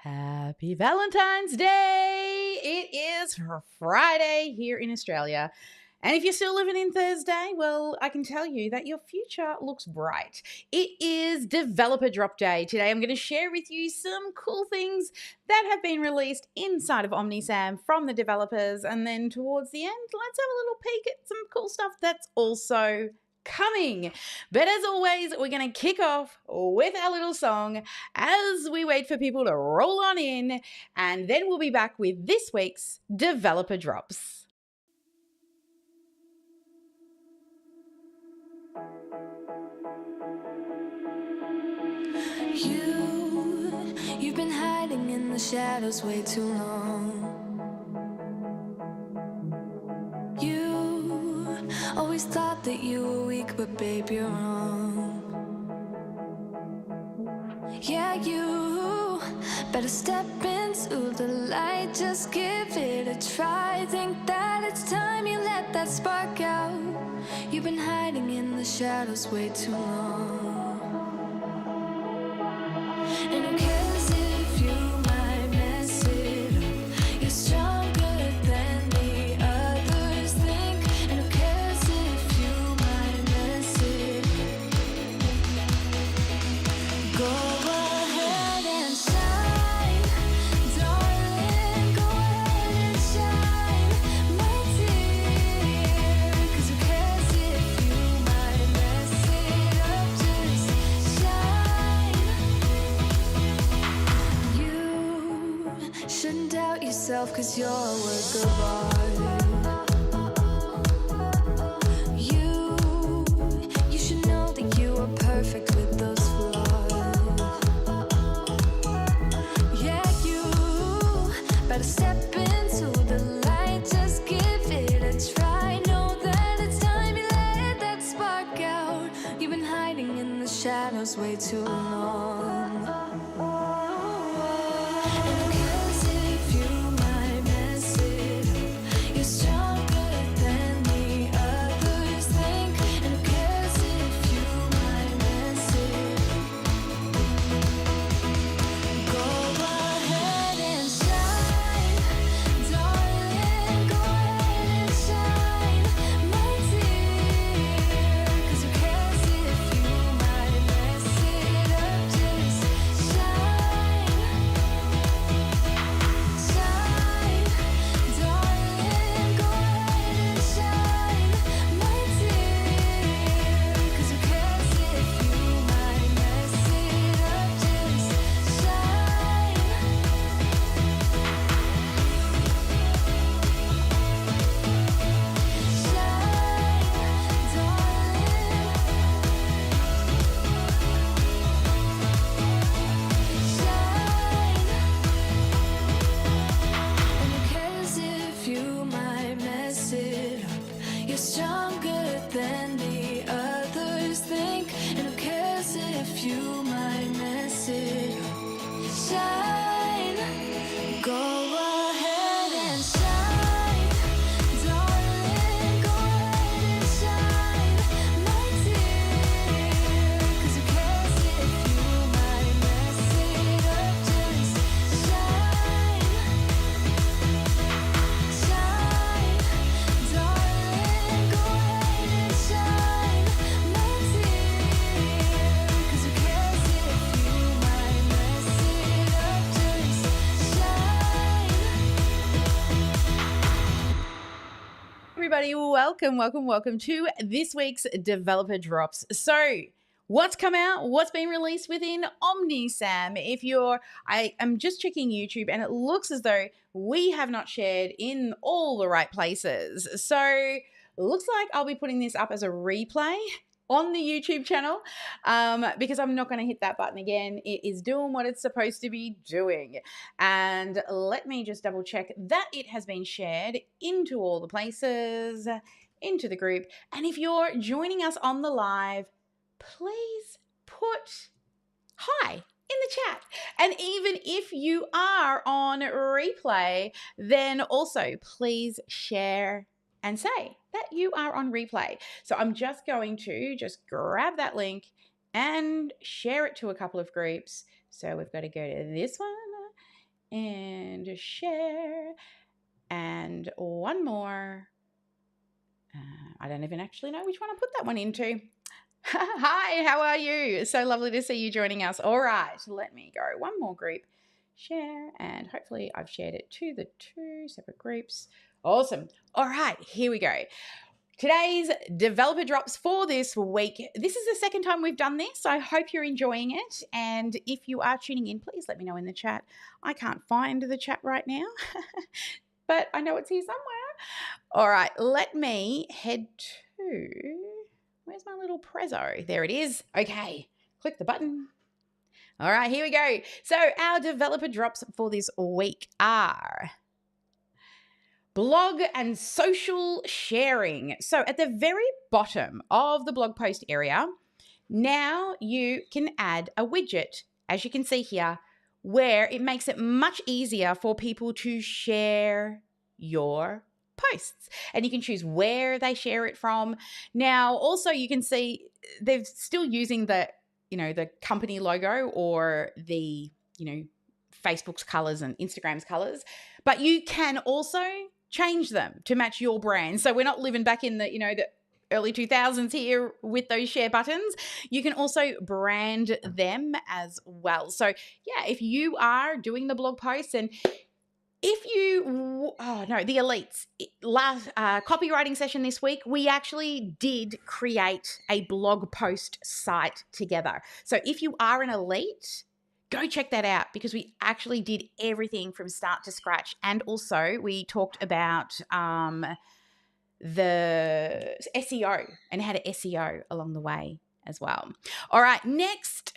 Happy Valentine's Day! It is Friday here in Australia. And if you're still living in Thursday, well, I can tell you that your future looks bright. It is Developer Drop Day. Today I'm going to share with you some cool things that have been released inside of OmniSAM from the developers. And then towards the end, let's have a little peek at some cool stuff that's also coming. But as always, we're going to kick off with our little song as we wait for people to roll on in, and then we'll be back with this week's Developer Drops. You've been hiding in the shadows way too long. You always thought that you were weak, but babe, you're wrong. Yeah, you better step into the light, just give it a try. Think that it's time you let that spark out. You've been hiding in the shadows way too long. And who cares if you might mess it up? You're stronger than the others think. And who cares if you might mess it up? Go ahead and shine, darling. Go ahead and shine, my dear. 'Cause who cares if you might mess it up? Just shine. You shouldn't doubt yourself, 'cause you're a work of art. You should know that you are perfect with those flaws. Yeah, you better step into the light, just give it a try. Know that it's time you let that spark out. You've been hiding in the shadows way too long. And who cares if you might mess it up? You're stronger than the others think. And who cares if you might mess it up? Go ahead and shine, darling. Go ahead and shine, my dear. 'Cause who cares if you might mess it up? Just shine, shine, darling. Go ahead and shine, my dear. 'Cause who cares if you might mess it up? Just shine. And who cares if you might mess it up? You're stronger than the others think. And who cares if you might mess it up? Shine. Go ahead and shine, darling. Go ahead and shine, my dear. 'Cause who cares if you might mess it up? Just shine, shine, darling. Go ahead and shine, my dear. 'Cause who cares if you might mess it up? Just shine. Everybody, welcome to this week's Developer Drops. So, what's come out? What's been released within OmniSAM? I am just checking YouTube, and it looks as though we have not shared in all the right places. So, looks like I'll be putting this up as a replay on the YouTube channel because I'm not going to hit that button again. It is doing what it's supposed to be doing. And let me just double check that it has been shared into all the places, into the group. And if you're joining us on the live, please put hi in the chat. And even if you are on replay, then also please share and say that you are on replay. So I'm just going to grab that link and share it to a couple of groups. So we've got to go to this one and share, and one more. I don't even actually know which one I put that one into. Hi, how are you? So lovely to see you joining us. All right, let me go. One more group, share, and hopefully I've shared it to the 2 separate groups. Awesome. All right, here we go. Today's developer drops for this week. This is the second time we've done this. I hope you're enjoying it. And if you are tuning in, please let me know in the chat. I can't find the chat right now, but I know it's here somewhere. All right, let me head to, where's my little prezzo? There it is. Okay, click the button. All right, here we go. So our developer drops for this week are blog and social sharing. So at the very bottom of the blog post area, now you can add a widget, as you can see here, where it makes it much easier for people to share your posts. And you can choose where they share it from. Now, also you can see they're still using the company logo or the, Facebook's colors and Instagram's colors, but you can also change them to match your brand. So we're not living back in the early 2000s here with those share buttons. You can also brand them as well. So yeah, if you are doing the blog posts, and if you, the elites, last copywriting session this week, we actually did create a blog post site together. So if you are an elite, go check that out, because we actually did everything from start to scratch. And also we talked about the SEO and how to SEO along the way as well. All right, next,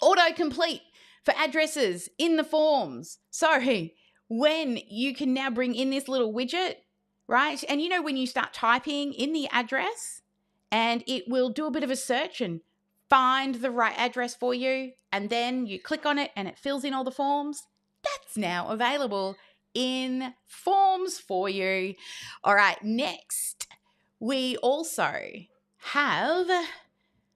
autocomplete for addresses in the forms. So when you can now bring in this little widget, right? And when you start typing in the address, and it will do a bit of a search and find the right address for you, and then you click on it and it fills in all the forms. That's now available in forms for you. All right, next, we also have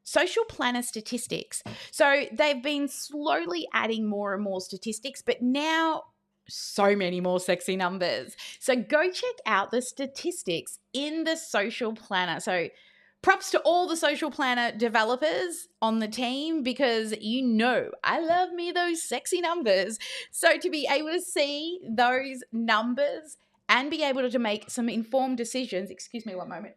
social planner statistics. So they've been slowly adding more and more statistics, but now so many more sexy numbers. So go check out the statistics in the social planner. So props to all the social planner developers on the team, because I love me those sexy numbers. So to be able to see those numbers and be able to make some informed decisions, excuse me one moment,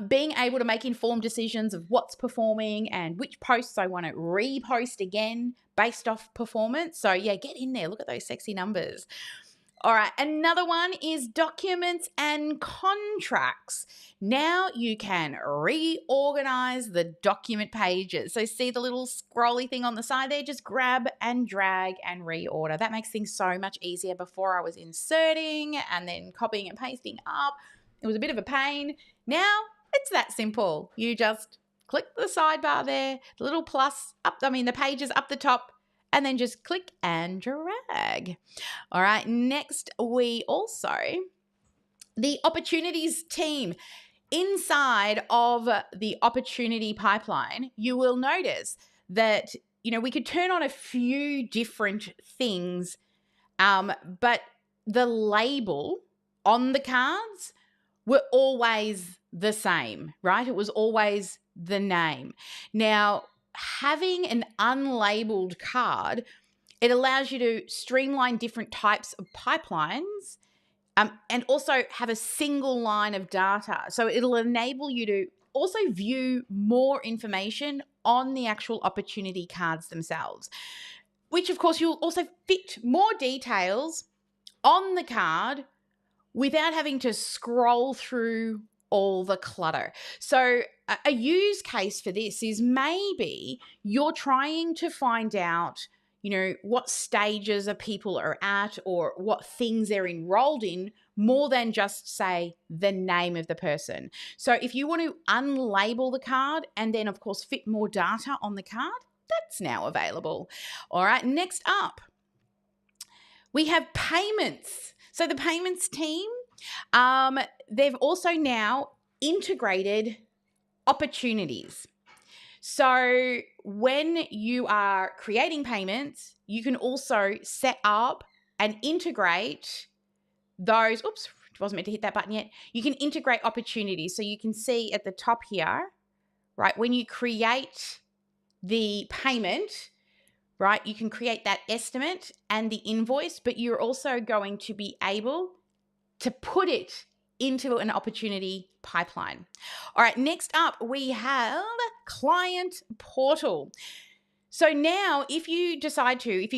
being able to make informed decisions of what's performing and which posts I want to repost again based off performance. So yeah, get in there, look at those sexy numbers. All right, another one is documents and contracts. Now you can reorganize the document pages. So see the little scrolly thing on the side there? Just grab and drag and reorder. That makes things so much easier. Before, I was inserting and then copying and pasting up. It was a bit of a pain. Now it's that simple. You just click the sidebar there, the little plus the pages up the top, and then just click and drag. All right, next, we also, the opportunities team. Inside of the opportunity pipeline, you will notice that, we could turn on a few different things, but the label on the cards were always the same, right? It was always the name. Now, having an unlabeled card, it allows you to streamline different types of pipelines, and also have a single line of data. So it'll enable you to also view more information on the actual opportunity cards themselves, which of course you'll also fit more details on the card without having to scroll through all the clutter. So a use case for this is maybe you're trying to find out, what stages of people are at or what things they're enrolled in, more than just say the name of the person. So if you want to unlabel the card and then of course fit more data on the card, that's now available. All right, next up, we have payments. So the payments team, they've also now integrated opportunities. So when you are creating payments, you can also set up and integrate those. Oops, wasn't meant to hit that button yet. You can integrate opportunities. So you can see at the top here, right, when you create the payment, right, you can create that estimate and the invoice, but you're also going to be able to put it into an opportunity pipeline. All right, next up we have Client Portal. So now if you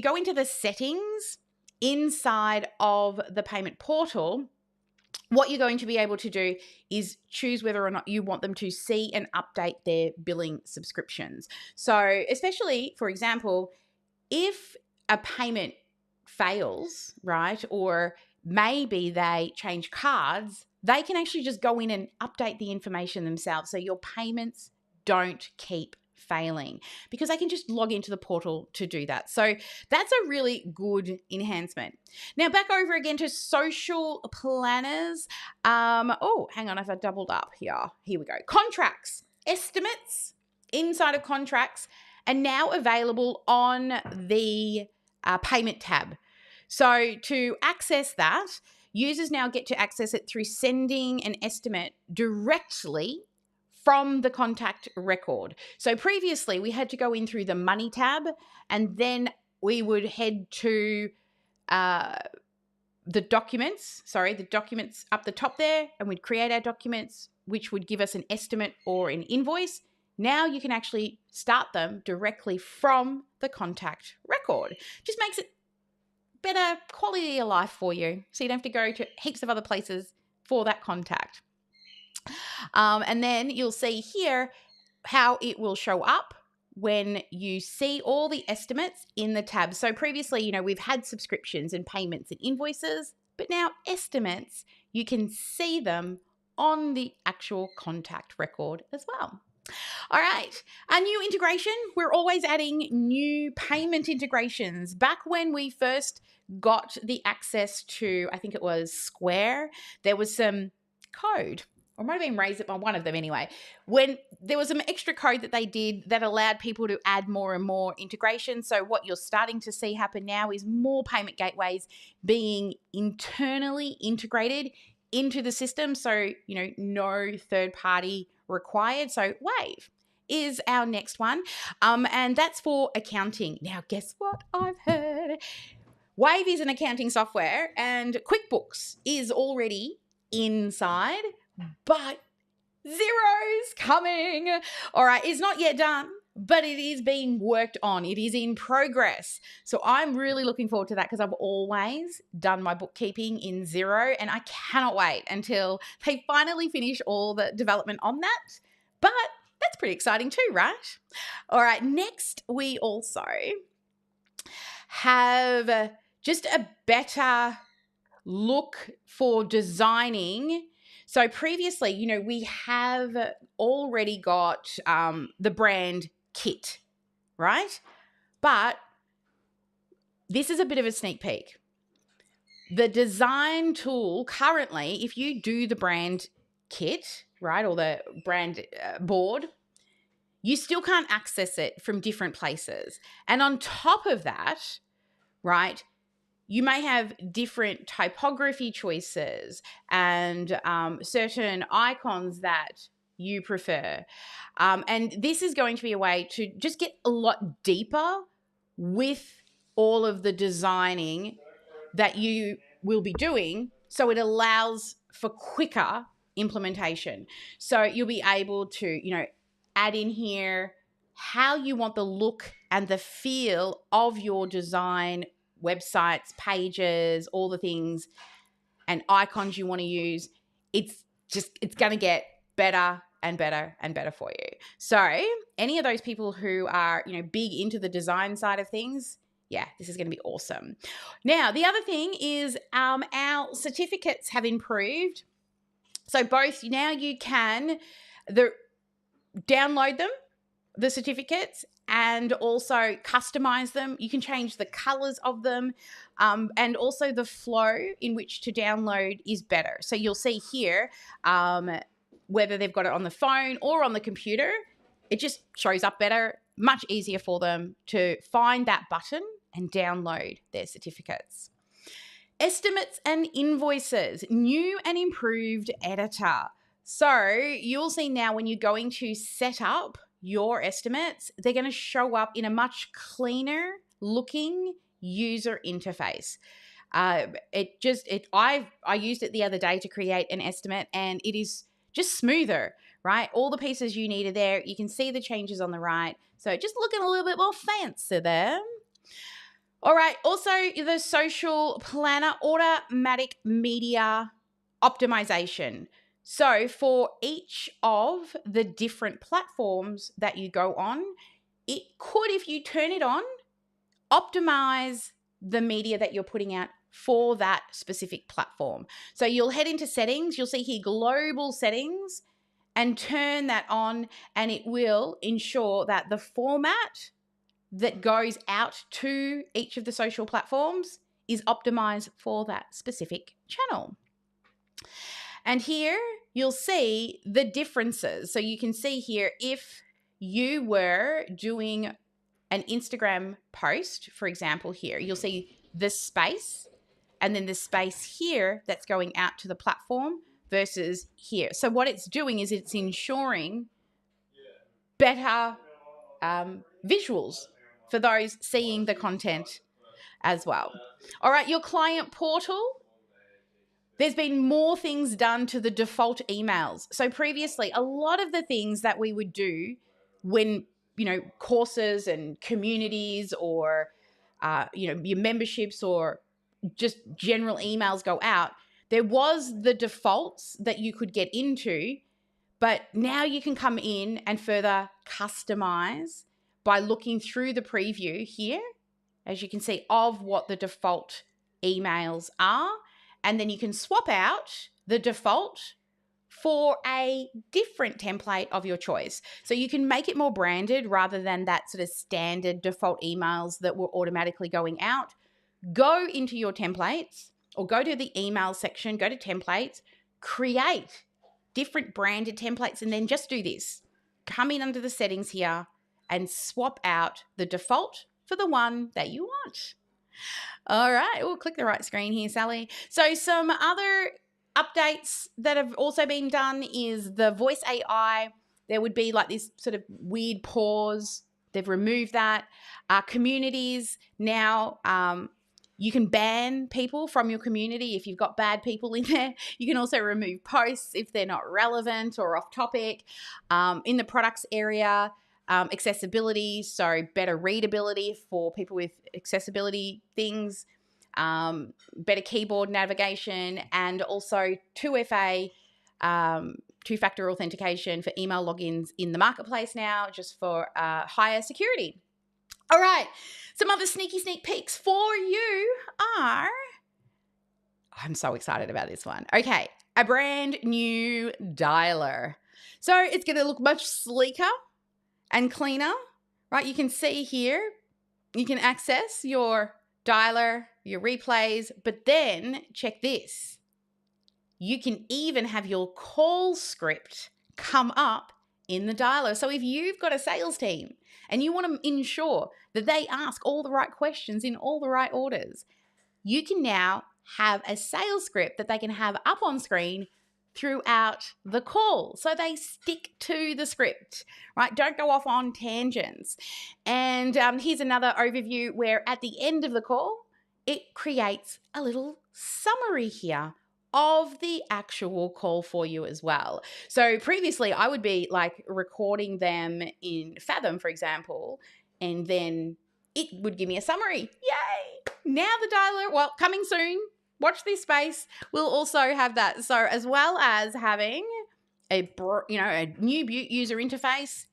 go into the settings inside of the payment portal, what you're going to be able to do is choose whether or not you want them to see and update their billing subscriptions. So especially, for example, if a payment fails, right, or maybe they change cards, they can actually just go in and update the information themselves so your payments don't keep failing, because they can just log into the portal to do that. So that's a really good enhancement. Now back over again to social planners. Oh, hang on, I've doubled up here. Here we go. Contracts, estimates inside of contracts are now available on the payment tab. So to access that, users now get to access it through sending an estimate directly from the contact record. So previously we had to go in through the money tab, and then we would head to the documents up the top there, and we'd create our documents, which would give us an estimate or an invoice. Now you can actually start them directly from the contact record. Just makes it better quality of life for you, so you don't have to go to heaps of other places for that contact. And then you'll see here how it will show up when you see all the estimates in the tab. So previously, we've had subscriptions and payments and invoices, but now estimates, you can see them on the actual contact record as well. All right, a new integration. We're always adding new payment integrations. Back when we first got the access to, I think it was Square, there was some code, or might have been raised by one of them anyway, when there was some extra code that they did that allowed people to add more and more integration. So what you're starting to see happen now is more payment gateways being internally integrated into the system. So, no third party required. So Wave is our next one. And that's for accounting. Now, guess what I've heard? Wave is an accounting software, and QuickBooks is already inside, but Xero's coming. All right, it's not yet done, but it is being worked on. It is in progress. So I'm really looking forward to that, because I've always done my bookkeeping in Xero, and I cannot wait until they finally finish all the development on that. But that's pretty exciting too, right? All right, next we also have just a better look for designing. So previously, we have already got the brand kit, right? But this is a bit of a sneak peek. The design tool currently, if you do the brand kit, right, or the brand board, you still can't access it from different places. And on top of that, right, you may have different typography choices and certain icons that you prefer. And this is going to be a way to just get a lot deeper with all of the designing that you will be doing, so it allows for quicker implementation. So you'll be able to, add in here how you want the look and the feel of your design, websites, pages, all the things and icons you want to use. It's going to get better and better and better for you. So any of those people who are, big into the design side of things, yeah, this is going to be awesome. Now, the other thing is our certificates have improved. So both now you can download them, the certificates, and also customize them. You can change the colors of them, and also the flow in which to download is better. So you'll see here whether they've got it on the phone or on the computer, it just shows up better, much easier for them to find that button and download their certificates. Estimates and invoices, new and improved editor. So you'll see now when you're going to set up your estimates, they're going to show up in a much cleaner looking user interface. I used it the other day to create an estimate, and it is just smoother, right? All the pieces you need are there. You can see the changes on the right. So just looking a little bit more fancy there. All right. Also, the social planner, automatic media optimization. So for each of the different platforms that you go on, it could, if you turn it on, optimize the media that you're putting out for that specific platform. So you'll head into settings, you'll see here global settings, and turn that on, and it will ensure that the format that goes out to each of the social platforms is optimized for that specific channel. And here you'll see the differences. So you can see here, if you were doing an Instagram post, for example, here, you'll see this space and then the space here that's going out to the platform versus here. So what it's doing is it's ensuring better visuals for those seeing the content as well. All right, your client portal. There's been more things done to the default emails. So previously, a lot of the things that we would do when, courses and communities or, your memberships or just general emails go out, there was the defaults that you could get into, but now you can come in and further customize by looking through the preview here, as you can see, of what the default emails are. And then you can swap out the default for a different template of your choice. So you can make it more branded rather than that sort of standard default emails that were automatically going out. Go into your templates or go to the email section, go to templates, create different branded templates, and then just do this. Come in under the settings here and swap out the default for the one that you want. All right, we'll click the right screen here, Sally. So some other updates that have also been done is the voice AI. There would be like this sort of weird pause. They've removed that. Communities now, you can ban people from your community if you've got bad people in there. You can also remove posts if they're not relevant or off topic. In the products area, accessibility, so better readability for people with accessibility things, better keyboard navigation, and also 2FA, two-factor authentication for email logins in the marketplace now, just for higher security. All right, some other sneak peeks for you are, I'm so excited about this one. Okay, a brand new dialer. So it's going to look much sleeker and cleaner, right? You can see here, you can access your dialer, your replays, but then check this. You can even have your call script come up in the dialer. So if you've got a sales team and you want to ensure that they ask all the right questions in all the right orders, you can now have a sales script that they can have up on screen throughout the call. So they stick to the script, right? Don't go off on tangents. And here's another overview where at the end of the call, it creates a little summary here of the actual call for you as well. So previously I would be like recording them in Fathom, for example, and then it would give me a summary. Yay! Now the dialer, well, coming soon, watch this space, we'll also have that. So as well as having a new user interface,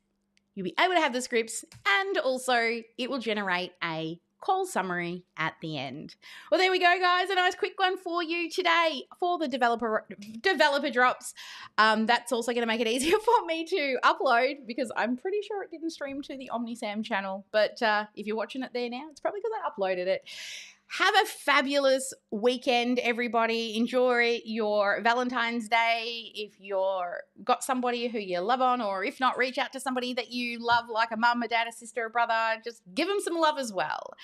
you'll be able to have the scripts, and also it will generate a call summary at the end. Well, there we go, guys. A nice quick one for you today for the developer drops. That's also going to make it easier for me to upload, because I'm pretty sure it didn't stream to the OmniSAM channel. But if you're watching it there now, it's probably because I uploaded it. Have a fabulous weekend, everybody. Enjoy your Valentine's Day. If you're got somebody who you love on, or if not, reach out to somebody that you love, like a mum, a dad, a sister, a brother. Just give them some love as well.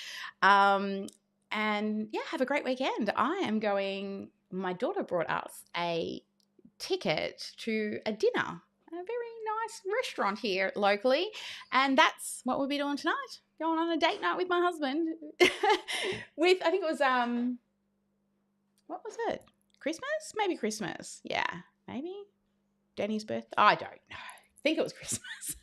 And yeah, have a great weekend. My daughter brought us a ticket to a dinner at a very nice restaurant here locally. And that's what we'll be doing tonight. Going on a date night with my husband with, I think it was, what was it? Christmas? Maybe Christmas. Yeah, maybe Danny's birthday. I don't know. I think it was Christmas.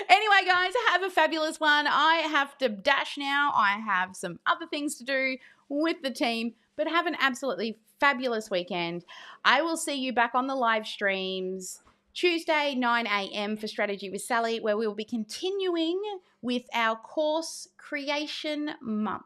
Anyway, guys, have a fabulous one. I have to dash now. I have some other things to do with the team, but have an absolutely fabulous weekend. I will see you back on the live streams Tuesday, 9 a.m. for Strategy with Sally, where we will be continuing with our course creation month.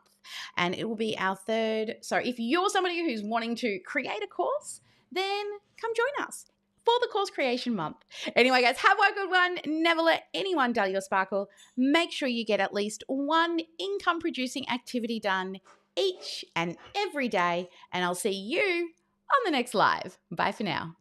And it will be our third. So if you're somebody who's wanting to create a course, then come join us for the course creation month. Anyway, guys, have a good one. Never let anyone dull your sparkle. Make sure you get at least one income producing activity done each and every day. And I'll see you on the next live. Bye for now.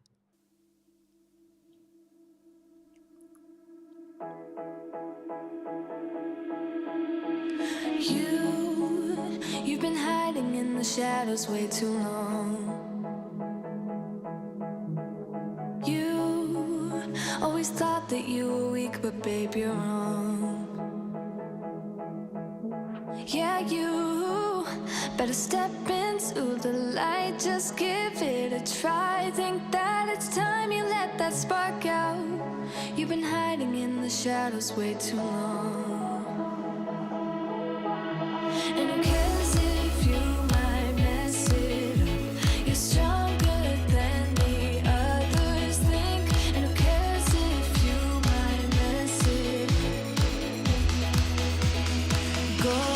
You've been hiding in the shadows way too long. You always thought that you were weak, but babe, you're wrong. Yeah, you better step into the light, just give it a try. Think that it's time you let that spark out. You've been hiding in the shadows way too long. And who cares if you might mess it up? You're stronger than the others think. And who cares if you might mess it up? Go